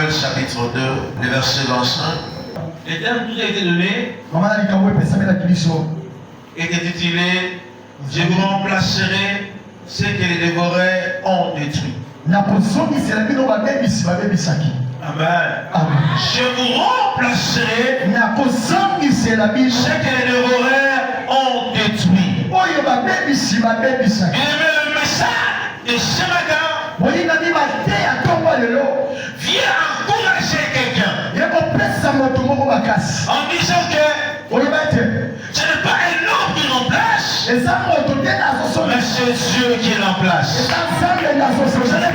Joël chapitre 2, le verset 25. Le terme qui a été donné est intitulé « Je vous remplacerai ce que les dévoreurs ont détruit ». Amen. Je vous remplacerai ce que les dévoreurs ont détruit. Bien aimé, le message de ce matin vient encourager quelqu'un en disant que ce n'est pas un homme qui remplace, mais c'est Dieu qui remplace. Ce n'est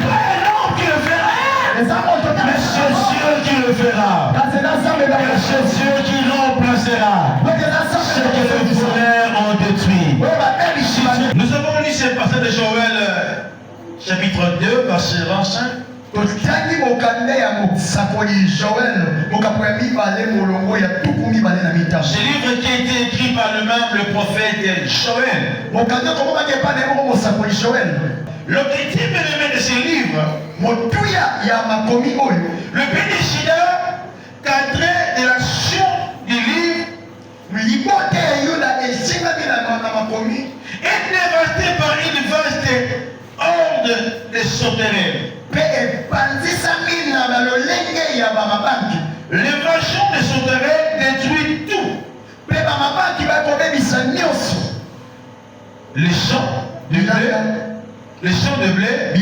pas un homme qui le fera, mais c'est Dieu qui le fera. Et c'est Dieu qui remplacera ce que les voleurs ont détruit. Nous avons lu ce passage de Joël chapitre 2, verset 25. Ce livre qui a été écrit par le même le prophète Joël. L'objectif de ce livre, le but décida cadré de l'action du livre est dévasté par une vaste horde de sauterelles. L'invasion des sauterelles détruit tout. Les champs de blé, les champs de blé,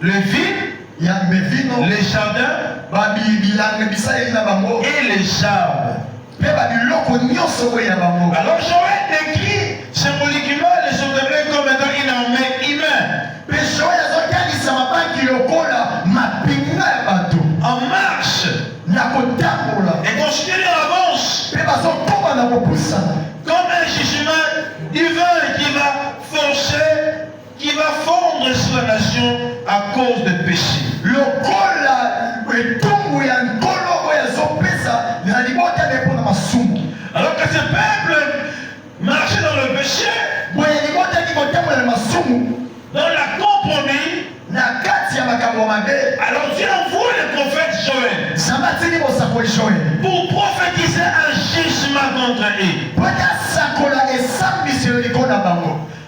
les villes, les jardins et les arbres. Alors Joël décrit symboliquement les sauterelles comme étant une armée humaine. En marche et considéré en avance comme un jugement divin qui va fondre sur la nation à cause du péché. Alors que ce peuple marchait dans le péché, dans la compromis, alors Dieu envoie le prophète Joël pour prophétiser un jugement contre eux.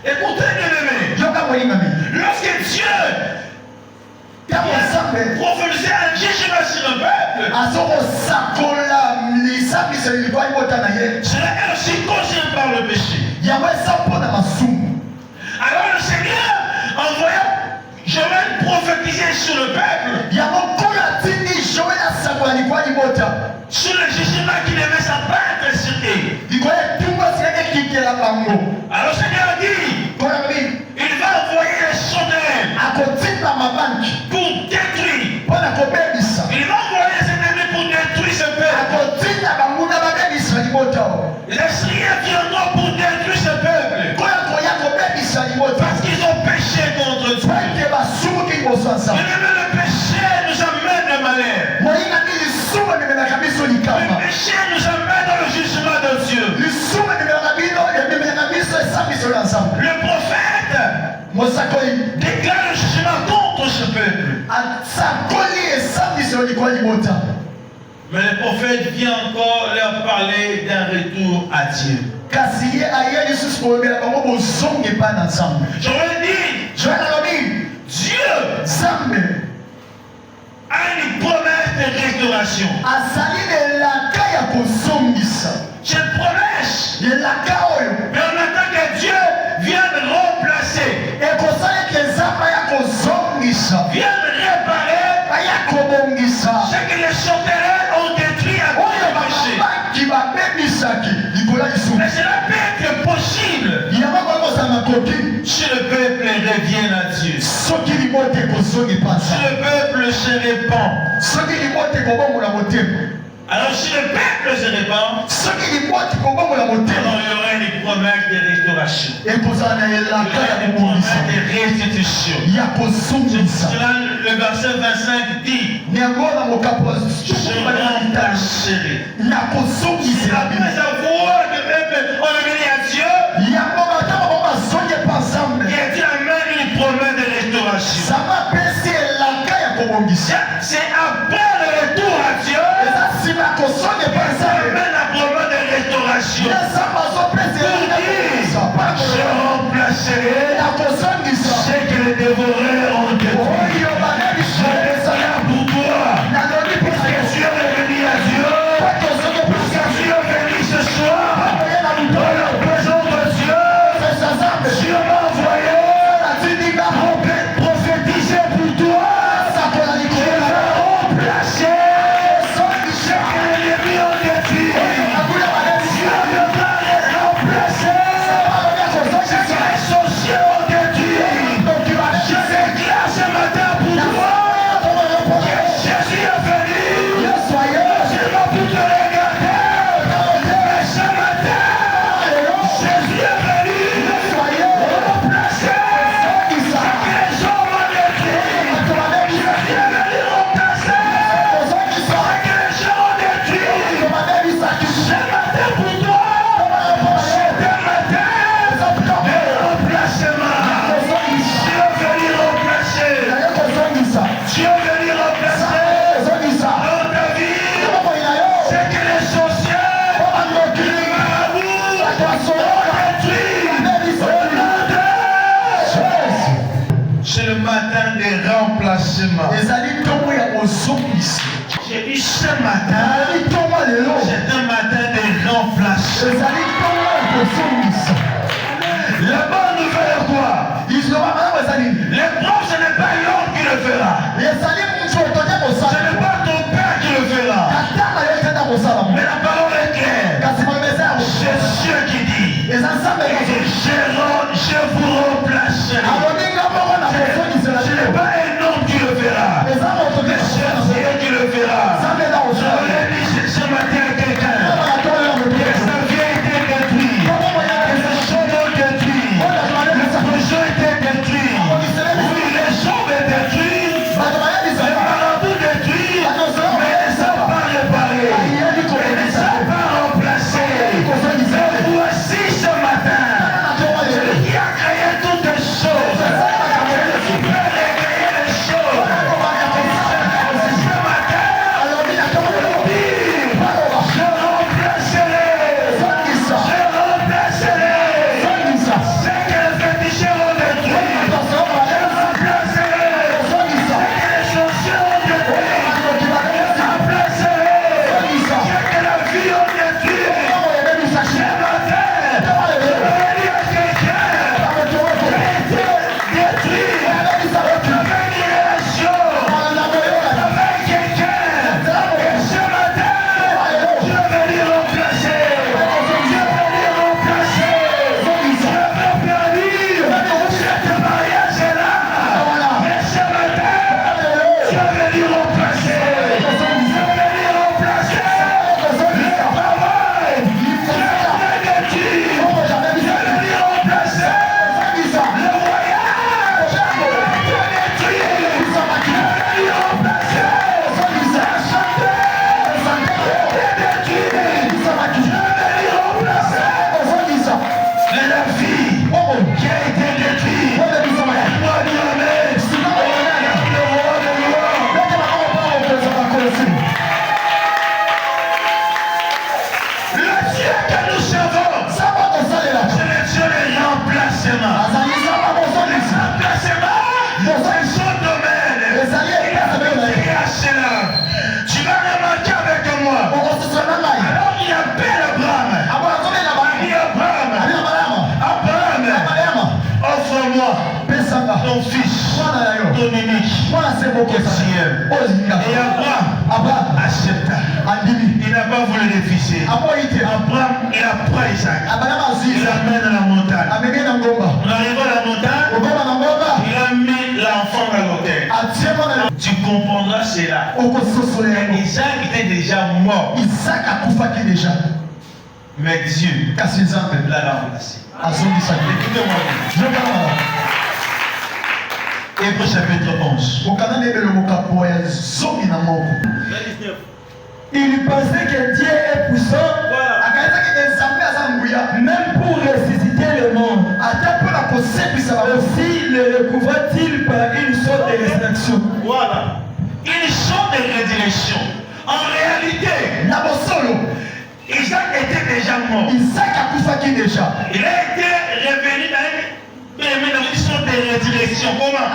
Écoutez, bien-aimés, lorsque Dieu prophétisait un jugement sur le peuple, cela est aussi causé par le péché. Alors le Seigneur envoya Joël prophétiser sur le peuple, sur le jugement qui devait s'abattre sur eux. Alors le Seigneur dit, il va envoyer les sauterelles pour détruire. Il va envoyer les ennemis pour détruire ce peuple. Les Syriens viendront pour détruire ce peuple. Parce qu'ils ont péché contre Dieu. Le péché nous amène le malheur. Le péché nous amène dans le jugement de Dieu. Le prophète déclare le jugement contre ce peuple. Mais le prophète vient encore leur parler d'un retour à Dieu. J'aurais dit, Dieu a une promesse de restauration. Cette promesse, mais on attend que Dieu vienne remplacer, vienne réparer ce que les sauterelles ont détruit à cause du péché. Mais cela peut être possible si le peuple revient à Dieu. Si le peuple se répand. Alors si le peuple se répand, alors il y aura une promesse de restauration. Il y aura une promesse de restitution. Cela, le verset 25 dit, je remplacerai. Après avoir que le peuple ont revenu à Dieu, et Dieu amène une promesse de restauration. C'est après le retour à Dieu. C'est la problème de restauration. Je remplacerai ce que les dévoreurs ont détruit. Je descendrai pour toi. Parce que tu es revenu à Dieu. Parce que tu es venu ce soir. Dans la présence de Dieu. Dieu m'a envoyé. Prophétiser pour toi. Je vais remplacer ce que les ennemis ont détruit. Dieu viendra les remplacer. Ce que les sorciers ont détruit. Je déclare ce matin pour toi que Jésus est venu. C'est pas pour te regarder. Mais ce matin, Jésus est venu remplacer ce que les hommes ont détruit. Jésus est venu remplacer ce que les gens ont détruit. Ce matin pour toi, c'est un matin de remplacement. Dieu est venu remplacer. Dieu est venu remplacer dans ta vie ce que les sorciers, les marabouts ont détruit. Au nom de Jésus. C'est le matin des remplacements. J'ai dit ce matin, c'est un matin de remplacement. La bonne nouvelle est quoi? L'épreuve, ce n'est pas l'homme qui le fera. Ce n'est pas ton père qui le fera. Mais la parole est claire. C'est Dieu qui dit, je vous remplacerai. Ce n'est pas un homme qui le fera. Mais c'est Dieu qui le fera. Je voulais dire ce matin à quelqu'un que sa vie a été détruite. Que ses choses ont détruit. Le projet était détruit. Oui, les choses étaient détruites. Les marabouts détruits. Mais ils ne sont pas réparés. Ils ne sont pas remplacés. Et voici ce matin, celui qui a créé toutes les choses, celui qui peut recréer les choses. Ce matin, je remplacerai ce que les féticheurs ont détruit. Je remplacerai ce que les sorciers ont détruit. Je remplacerai ce que la vie ont détruit. Ce matin, je vais dire à quelqu'un qui a été détruit. Je vais dire la chose avec quelqu'un. Et ce matin, je vais lui remplacer. Je vais lui remplacer. Je vais perdu cette mariage-là. Mais ce matin, je vais lui remplacer. Je vais lui remplacer le travail. Je vais détruire. Je vais lui remplacer le voyage. Je vais détruire. Je vais lui remplacer la santé. Je vais détruire. Je vais lui remplacer la vie qui a été détruite. Moi, Dieu, amen. Le roi de gloire. Le Dieu que nous servons, c'est le Dieu des remplacements. Les remplacements, c'est son domaine. Il a fait à cela. Tu vas remarquer avec moi. Alors il appelle Abraham. Il dit Abraham, offre-moi ton fils, ton unique, que tu aimes. Et Abraham accepta. Il n'a pas voulu le fils. Abraham, il a pris Isaac. Il l'amène à la montagne. En arrivant à la montagne, il a mis l'enfant à l'autel. Tu comprendras cela. Isaac était déjà mort. Mais Dieu l'a remplacé. Écoutez-moi. Hébreux chapitre 11. Il pensait que Dieu est puissant, même pour ressusciter le monde. Aussi le recouvre-t-il par une sorte de résurrection. Voilà. de rédirection. En réalité, Isaac était déjà mort. Il a été revenu dans une mission de rédirection. Comment?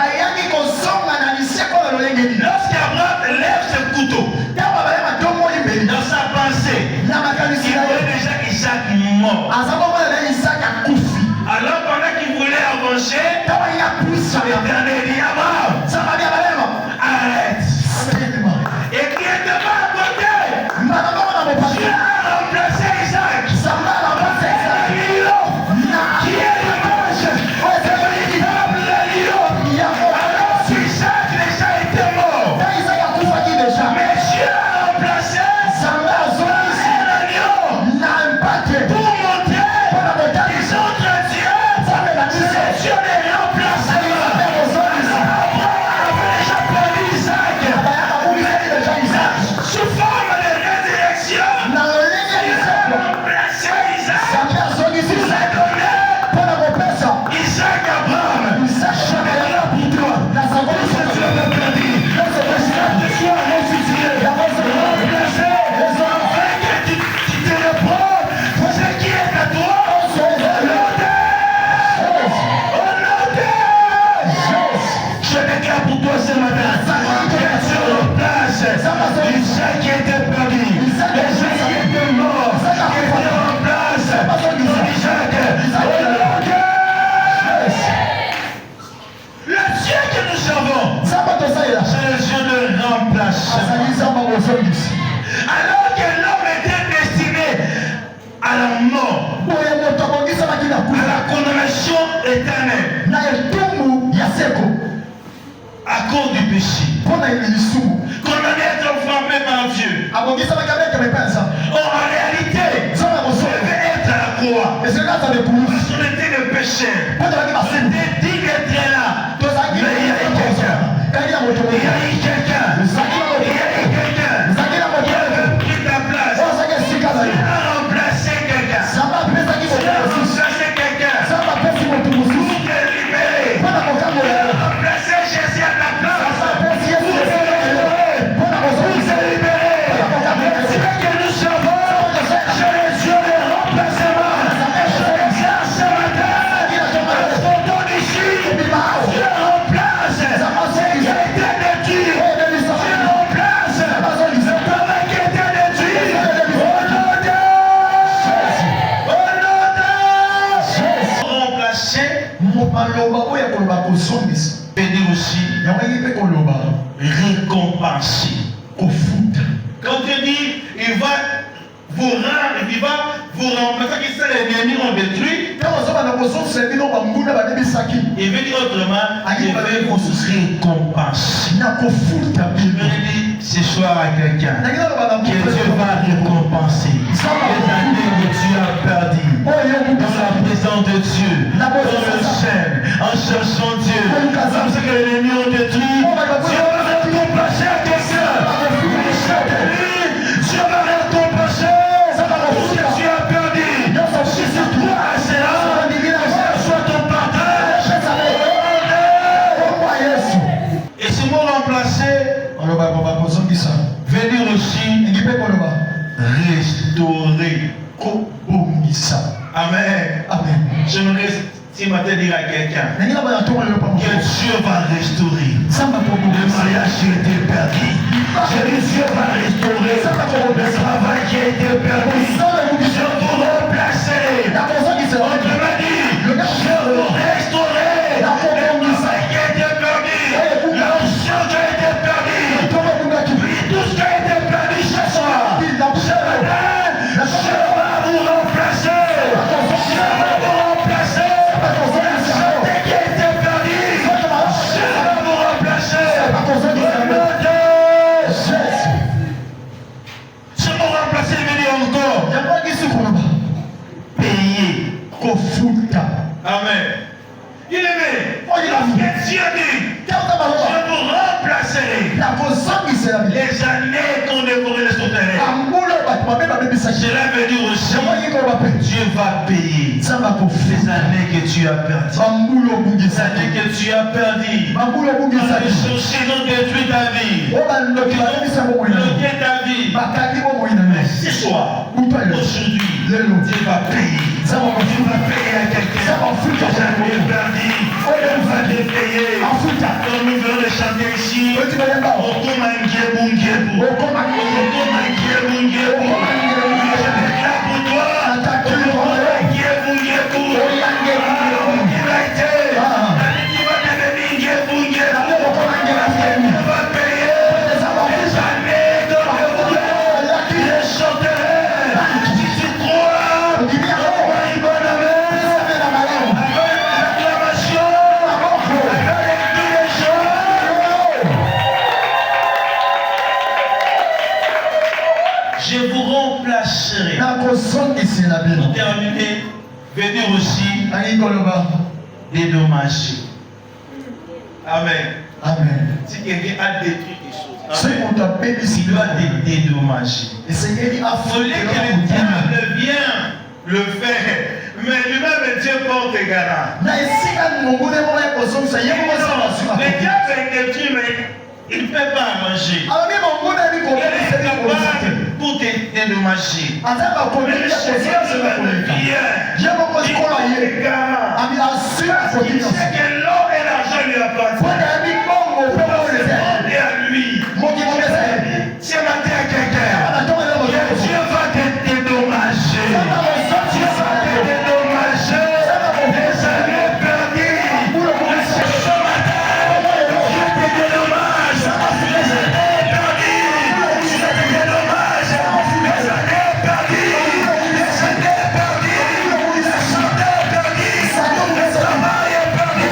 Lorsqu'Abraham lève ce couteau, dans sa pensée, il voyait déjà Isaac mort. Alors pendant qu'il voulait avancer, l'Éternel dit Abraham, arrête. Et qui était pas à côté? Tu as remplacé Isaac. Qui est le gauche? Alors Isaac déjà était mort. Mais Dieu a remplacé pour montrer qu'ils ont entre Dieu. C'est Dieu les remplacements. Abraham avait déjà perdu Isaac. Sous forme de résurrection, il a remplacé Isaac. Il a donné Isaac à Abraham. Je vais là pour toi. Tout ce que tu avais perdu. Afin que tu te reprends ce qui est à toi. Je déclare pour toi ce matin que tu remplaces Isaac qui était perdu, Isaac qui était mort, que tu remplaces Isaac. Le Dieu que nous servons, c'est le Dieu de remplacement. Alors que l'homme était destiné à la mort, à la condamnation éternelle, à cause du péché, condamné à être frappé par Dieu. Or, en réalité, on devait être à la croix. Parce qu'on était le péché. On était dit d'être là. Mais il y a eu quelqu'un. Il y a eu quelqu'un. Qui avait pris ta place. Qui a remplacé quelqu'un. Qui a remplacé quelqu'un. Pour te libérer. Pour remplacer Jésus à ta place. Pour te libérer. C'est ce que nous servons. C'est le Dieu de remplacement. Je l'exerce ce matin. On donne ici. Dieu remplace. Ce qui a été détruit. Dieu remplace. Le travail qui a été détruit. Au nom de remplacer. Veut dire aussi récompenser. Quand Dieu dit il va vous rendre, il va vous remplacer, qui c'est les ennemis ont détruit. Il veut dire autrement, il va vous récompenser. Je veux dire ce soir à quelqu'un que Dieu va récompenser les années que tu as perdues dans la présence de Dieu, dans le ciel, en cherchant Dieu. Comme ce que les ennemis ont détruit, Dieu va récompenser à quelqu'un. Dieu va récompenser tout ce que tu as perdu. Si c'est toi, c'est là, soit ton partage. Et ce mot remplacer veut dire aussi restaurer. Amen. J'aimerais ce matin dire à quelqu'un que Dieu va restaurer le mariage qui a été perdu. Dieu va restaurer le travail qui a été perdu. Je vous remplacer. Autrement dit, je vous restaurer le travail qui a été perdu. L'onction qui a été perdue. Tout ce qui a été perdu ce soir. Je vais vous remplacer. Je vais vous remplacer. La santé qui a été perdue. Je vais vous remplacer. Je vais vous remplacer, veut dire encore payer. Amen. Il aimait. Lorsque Dieu dit, je vous remplacerai les années qu'on dévorait les souterrains. Cela veut dire aussi Dieu va payer les années que tu as perdues. Les années que tu as perdues. Quand les soucis ont détruit ta vie. bloqué ta vie. Mais ce soir, aujourd'hui, Dieu va payer. Tu vas payer à quelqu'un. Tu vas jamais perdu. On va te payer. Quand nous venons de chanter ici, je déclare pour toi. Je vous remplacerai. Pour terminer, venir aussi dédommager. Amen. Amen. Si quelqu'un a détruit des choses, il doit dédommager. Il faut que le diable vienne le faire. Mais lui-même, Dieu porte garant. Le diable est détruit, mais il ne peut pas manger. Il est capable pour te dédommager. Mais le Seigneur vient. Il est garant. Il sait que l'or et l'argent lui appartiennent. Et à lui. C'est ma terre quelqu'un. Dieu va te dédommager. Dieu va te dédommager. Les années perdues. Ce matin, Dieu te dédommage. Les années perdues. Dieu te dédommage. Les années perdues. Les années perdues. La santé perdue. Le travail est perdu.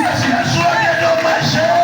La joie dédommagée.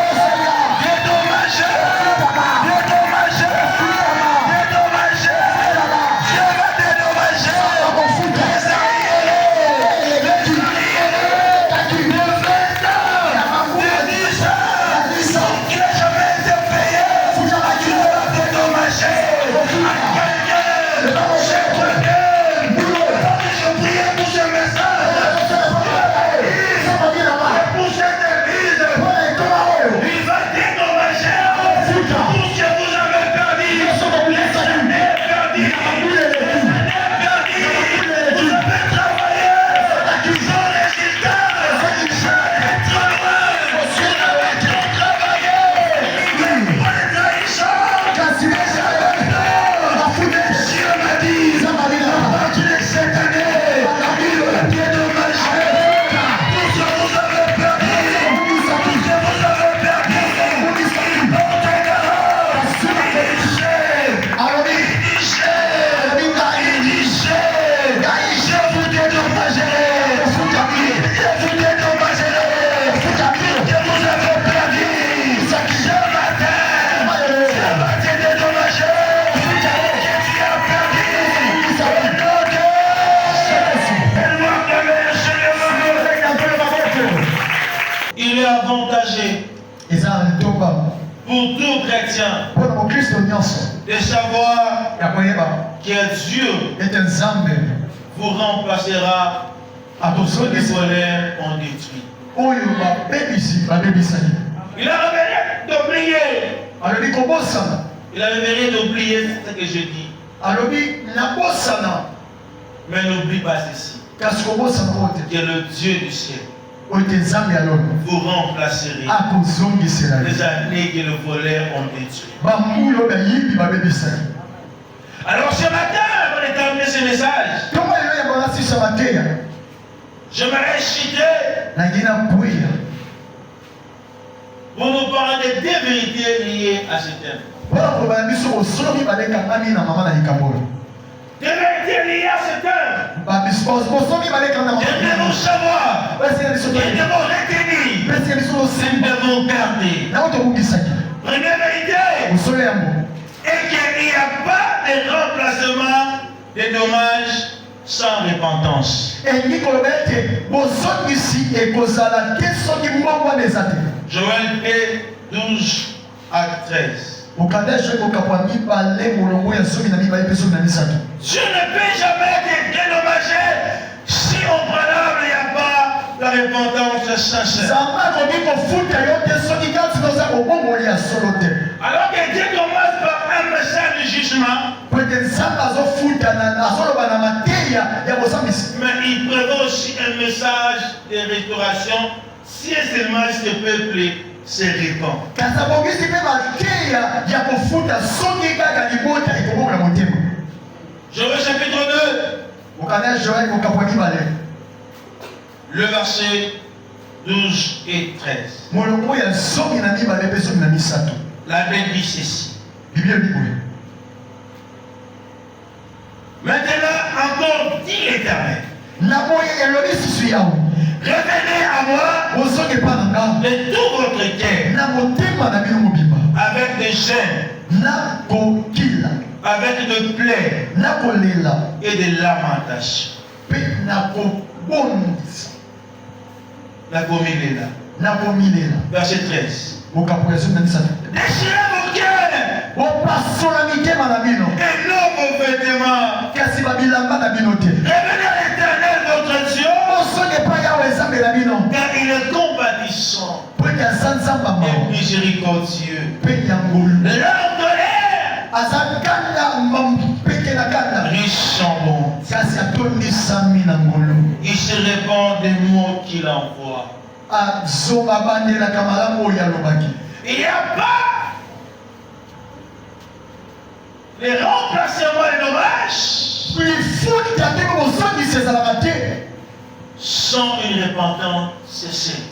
Il est avantagé pour tout chrétien de savoir que Dieu vous remplacera pour ceux qui volèrent ont détruit. Il a révélé d'oublier. Il a révélé d'oublier ce que je dis. Mais n'oublie pas ceci. Que le Dieu du ciel vous remplacerez les années que le voleur ont détruit. Alors ce matin, avant de terminer ce message, j'aimerais citer pour nous parler de deux vérités liées à ce thème. Des vérités liées à ce thème. Nous devons savoir, nous devons retenir, nous devons garder. Première vérité est qu'il n'y a pas de remplacement des dommages sans repentance. Joël 12 à 13. Dieu ne peut jamais te dédommager si au préalable il n'y a pas la repentance sincère. Alors que Dieu commence par un message de jugement, mais il prévoit aussi un message de restauration si et seulement ce peuple se répand. Joël chapitre 2, le verset 12 et 13. La Bible dit ceci. Maintenant encore dit l'Éternel. Revenez à moi de tout votre cœur, avec des gênes, avec de plaies et de lamentations. Verset 13. Déchirez vos cœurs et non vos vêtements. Revenez à l'Éternel votre Dieu, car il est compatissant et miséricordieux. Leur colère riche en bonté. Il se répand des mots qu'il envoie. Il n'y a pas les remplacements et dommages sans une repentance cessée.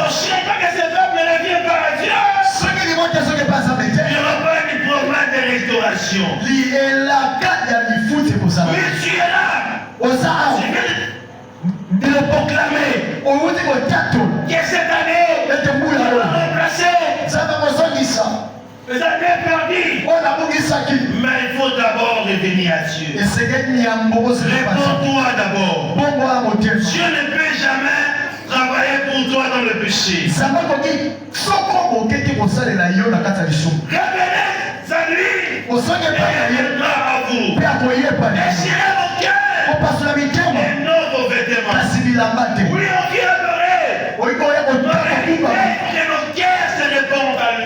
Aussi longtemps que ce peuple ne vient pas à Dieu, il n'y aura pas une programme de restauration. Mais tu es là. De le proclamer que cette année va remplacer les années perdues. Mais il faut d'abord revenir à Dieu. Réponds-toi d'abord. Dieu ne peut jamais travailler pour toi dans le péché. Revenez à lui et il viendra à vous. Déchirez vos cœurs et non vos vêtements. Oui, on vient adorer. Mais que nos cœurs se répondent à lui.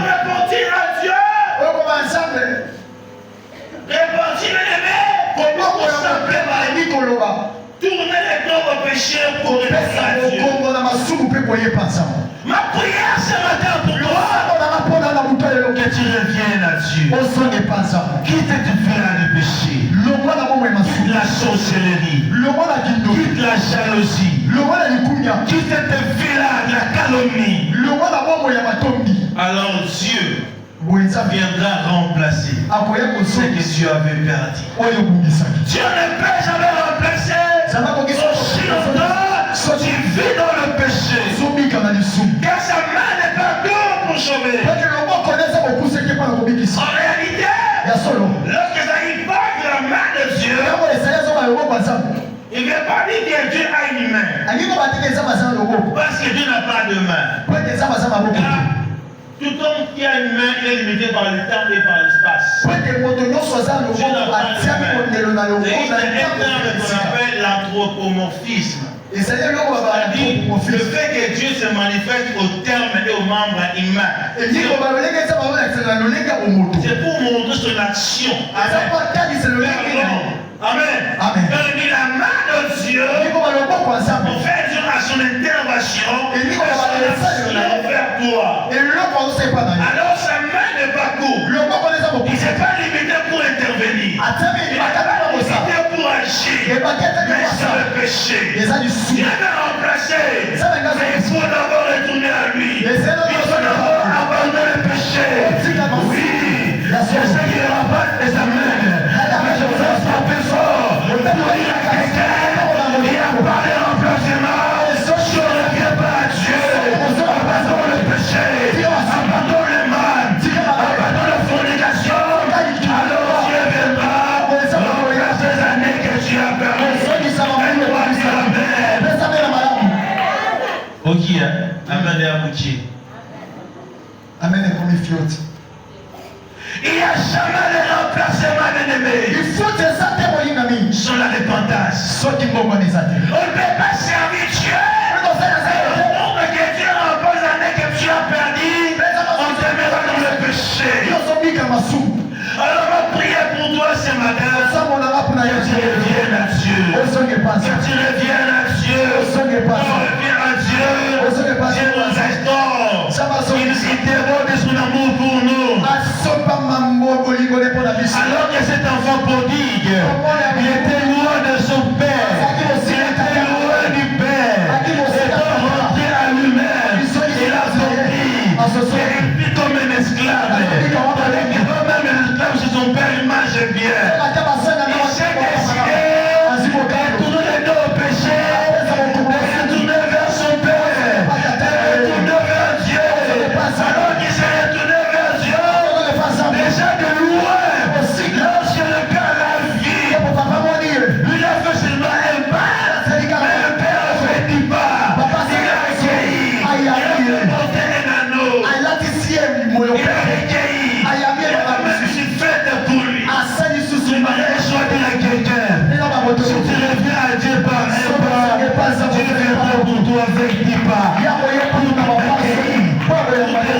Repentir à Dieu. Repentir l'aimer. Tourner les dos au péché pour répondre à Dieu. Ma prière ce matin pour toi, que tu reviennes à Dieu. Quitte tes fers de péché. Quitte la sorcellerie. Quitte la jalousie. Quitte tes villas de la calomnie. Alors Dieu viendra remplacer ce que tu avais perdu. Dieu ne peut jamais remplacer aussi longtemps tu vis dans le péché. Car sa main n'est pas dure pour sauver. En réalité, lorsque ça y parle de la main de Dieu, il ne veut pas dire que Dieu a une main. Parce que Dieu n'a pas de main. Tout homme qui a une main, il est limité par le temps et par l'espace. Dieu n'a pas de main. C'est un terme qu'on appelle l'anthropomorphisme. C'est-à-dire le fait que Dieu se manifeste au terme et aux membres humains. C'est pour montrer son action. Amen. Amen. Donc la main de Dieu pour faire Dieu à son intervention vers toi. Alors sa main n'est pas courte. Il ne s'est pas limité pour intervenir. Il n'est pas limité pour agir. Mais sur le péché. Dieu va remplacer. Mais il faut d'abord retourner à lui. Il faut d'abord abandonner le péché. Oui. C'est ce qui rapporte les amènes. Mais je veux frapper fort. Pour dire à quelqu'un, il n'y a pas de remplacement. Je ne reviens pas à Dieu. Abandonne le péché. Abandonne le mal. Abandonne la fornication. Alors Dieu viendra remplacer les années que tu as perdues. Ok, amen et abouti. Amen et premier fiot. Il n'y a jamais de remplacement ennemi. Il faut des athées, mon ami. Sur la repentance. Ceux qui m'ont des athées. On ne peut pas servir Dieu. Le monde que Dieu repose en que tu as perdu, on demeure dans le péché. Alors on va prier pour toi ce matin. Que tu reviennes à Dieu. Que tu reviennes à Dieu. On revient à Dieu. Dieu nous restaure. Il interroge son amour pour nous. Alors que cet enfant prodigue, il était loin de son père. Il était loin du père. Étant rentré à lui-même, il a compris. Il vit comme un esclave. Pendant que même un esclave chez son père, il mange bien. Il s'est décidé de tourner le dos au péché, de retourner vers son père, de retourner vers Dieu. Alors qu'il s'est retourné vers Dieu, déjà de loin, lorsque le père l'a vu, lui a fait seulement un pas, mais le père a fait 10 pas. Il a accueilli, il a fait porter un anneau, il a recueilli, il a même une fête pour lui. Je m'arrête soit dire à quelqu'un, si tu reviens à Dieu par un pas, Dieu viendra pour toi avec 10 pas. Pour t'accueillir, pour te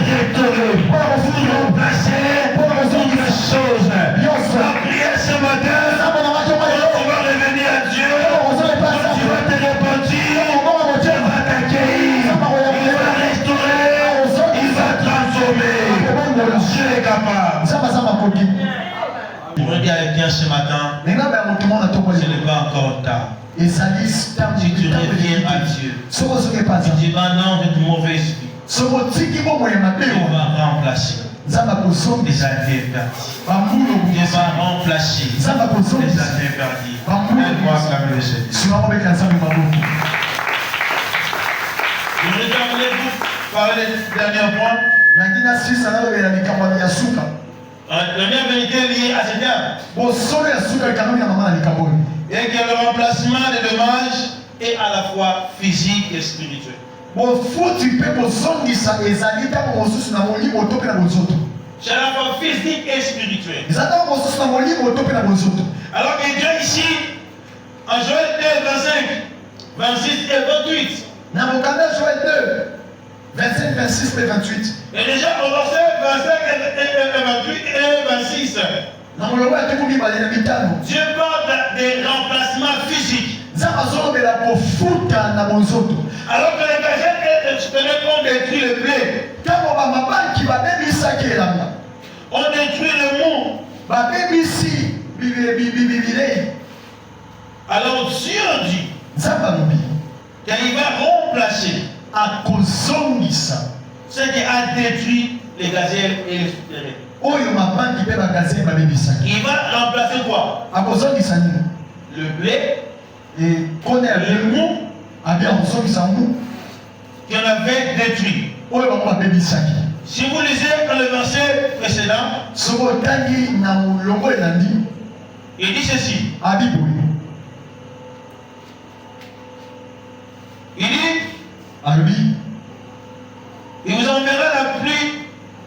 restaurer, pour remplacer toutes les choses. La prière ce matin, on va revenir à Dieu. Quand tu vas te repentir, Dieu va t'accueillir, il va restaurer, il va transformer. Dieu est capable. Je veux dire à quelqu'un ce matin, ce n'est pas encore tard. Si tu reviens à Dieu, tu dis non, j'ai de mauvais esprit. On va remplacer les années perdues. Dieu va remplacer les années perdues. Aide-moi à acclamer le Seigneur. Je voudrais terminer pour parler du dernier point. La dernière vérité liée à cette âme. Et que le remplacement des dommages est à la fois physique et spirituel. C'est à la fois physique et spirituel. Alors que Dieu ici, en Joël 2, 25, 26 et 28. Joël 2, 25, 26 et 28. Et déjà au verset 25 et 28 et 26. Dieu parle des remplacements physiques. Alors que les Gazelles ont détruit le blé. On détruit le mou. Alors Dieu dit qu'il va remplacer ce qui a détruit les gazelles et les souterrains. Il va remplacer quoi? Le blé et le mou qui en avait détruit. Si vous lisez dans le verset précédent, il dit ceci. Il dit, il vous enverra la pluie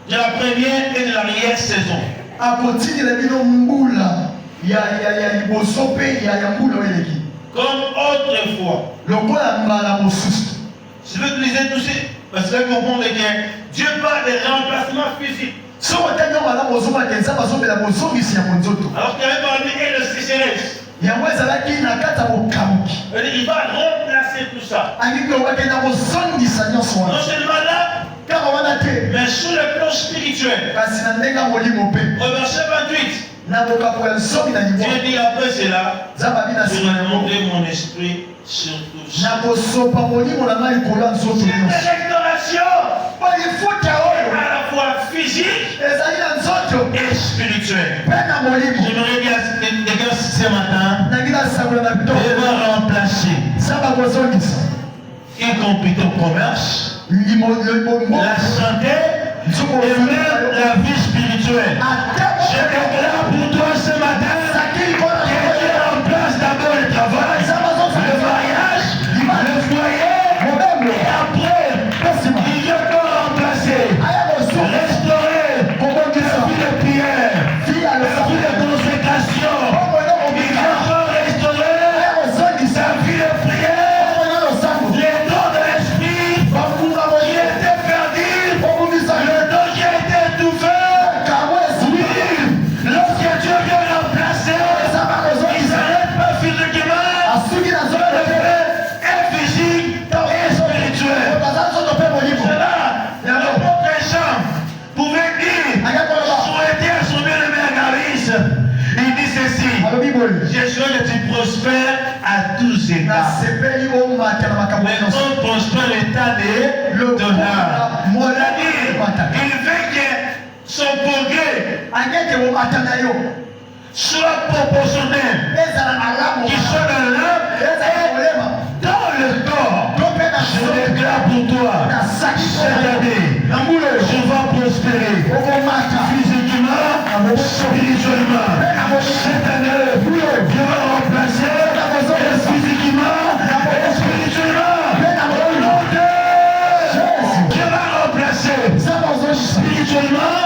de la première et de l'arrière saison. Comme autrefois. Si vous lisez tout ça, parce que vous comprenez que Dieu parle de remplacement physique. Alors qu'il y avait parmi eux le sécheresse. Il va remplacer tout ça. Non seulement là, mais sur le plan spirituel. Au verset 28. Dieu dit après cela, je vais demander mon esprit sur tout ça. C'est une restauration à la fois physique et spirituelle. J'aimerais dire à quelqu'un ce matin, Dieu va remplacer, y compris ton commerce, la santé et même la vie spirituelle. Je déclare pour toi ce matin que Dieu remplace d'abord le travail, le mariage, le foyer, et après, il vient encore remplacer, restaurer la vie de prière. on prospère l'état de l'âme. Il veut que son progrès soit proportionnel, qu'il soit dans l'âme et dans le corps. Je déclare pour toi, cette année, je vais prospérer physiquement, spirituellement. Cette année, je vais remplacer physiquement et spirituellement. Je vais remplacer spirituellement